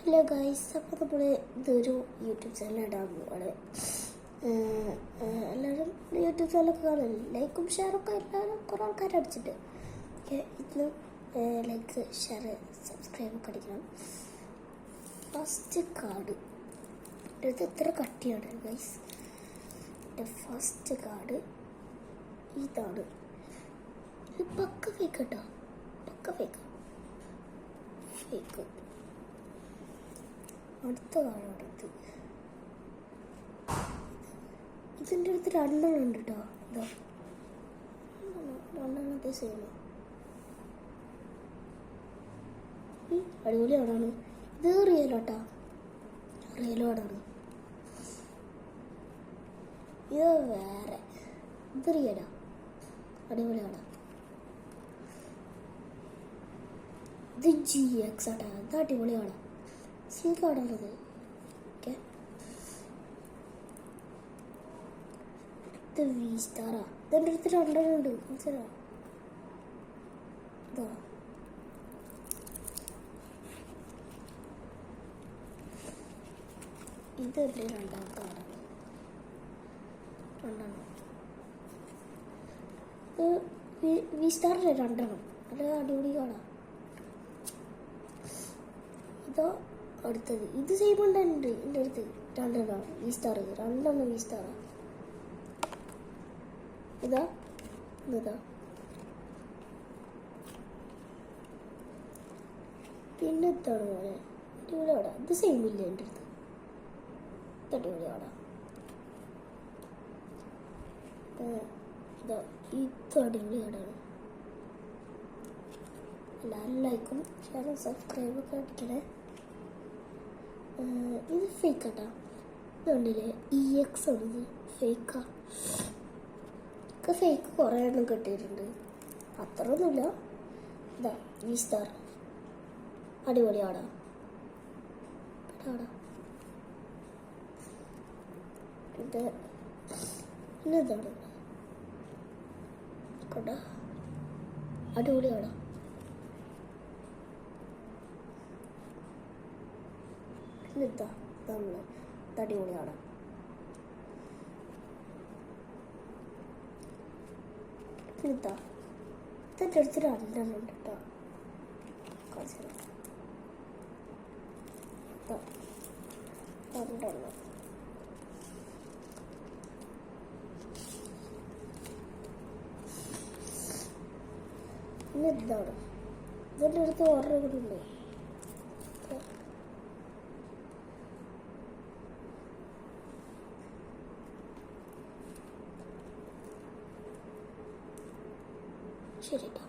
Hello guys, അപ്പോൾ നമ്മൾ ഇതൊരു യൂട്യൂബ് ചാനൽ ഇടാൻ പോവാണ്. എല്ലാവരും യൂട്യൂബ് ചാനലൊക്കെ കാണുന്നില്ല, ലൈക്കും ഷെയറൊക്കെ എല്ലാവരും കുറേ ആൾക്കാർ അടിച്ചിട്ട് ഇന്ന് ലൈക്ക് ഷെയർ സബ്സ്ക്രൈബൊക്കെ അടിക്കണം. ഫസ്റ്റ് കാർഡ് ഇത് എത്ര കട്ടിയാണ് ഗൈസ്. എൻ്റെ ഫസ്റ്റ് കാർഡ് ഇതാണ്. ഇത് പക്ക ഫേക്ക് കേട്ടോ, പക്ക ഫേക്ക്. അടുത്ത കാർഡ് അടുത്ത് ഇതിൻ്റെ അടുത്ത് രണ്ടെണ്ണം ഉണ്ട് കേട്ടോ. ഇതാ രണ്ടെണ്ണത്തെ സെയിം. അടിപൊളി കാർഡാണ് ഇത്. റിയലോട്ടാ, റിയൽ കാർഡാണ് ഇത്. വേറെ ഇത് റിയലാ, അടിപൊളി കാർഡാ. ഇത് GX ആട്ടാ, ഇത് അടിപൊളി കാർഡാ. സി കാർഡാണത്. ഓക്കെ, ഇത് V സ്റ്റാറാ. ഇതിൻ്റെ അടുത്ത് രണ്ടെണ്ണം ഉണ്ട്, മനസ്സിലാ. ഇതാ ഇതല്ലേ രണ്ടാമത്തെ കാർഡാണ്. രണ്ടെണ്ണം ഇത് V സ്റ്റാറിലെ രണ്ടെണ്ണം. നല്ല അടിപൊളി കാർഡാ. ഇതോ അടുത്തത് ഇത് സെയിം ഉണ്ടായിട്ടുണ്ട് എൻ്റെ അടുത്ത് രണ്ടെണ്ണം V സ്റ്റാർ. രണ്ടെണ്ണം V സ്റ്റാറാ. ഇതാ ഇതാ പിന്നെ ഇതാണ് പോലെ അടിപൊളി കാർഡാ. ഇത് സെയിം ഇല്ല എൻ്റെ അടുത്ത്. ഇത് അടിപൊളി കാർഡാ. ഇതാ ഇത് അടിപൊളി കാർഡാണ്. എല്ലാവരും ലൈക്കും ഷെയറും സബ്സ്ക്രൈബൊക്കെ അടിക്കണേ. ഇത് ഫേക്ക് കേട്ടോ. ഇത് കണ്ടില്ലേ, EX ആണ്. ഇത് ഫേക്കാ. ഒക്കെ ഫേക്ക് കുറേ എണ്ണം കിട്ടിയിട്ടുണ്ട്, അത്രയൊന്നുമില്ല. ഇതാ V സ്റ്റാർ, അടിപൊളി ആടാ. ഇത് പിന്നെ ഇതാണ് കേട്ടോ, അടിപൊളി ആടാ. ഇതാ നമ്മൾ അടിപൊളിയാണ്. ഇതാ ഇതിൻ്റെ അടുത്തൊരു രണ്ടെണ്ണം കേട്ടോ. രണ്ടെണ്ണം പിന്നെ ഇതാണ്. ഇതിൻ്റെ അടുത്ത് ഓർഡർ കൂടി ഉണ്ട്. ശരി കേട്ടോ.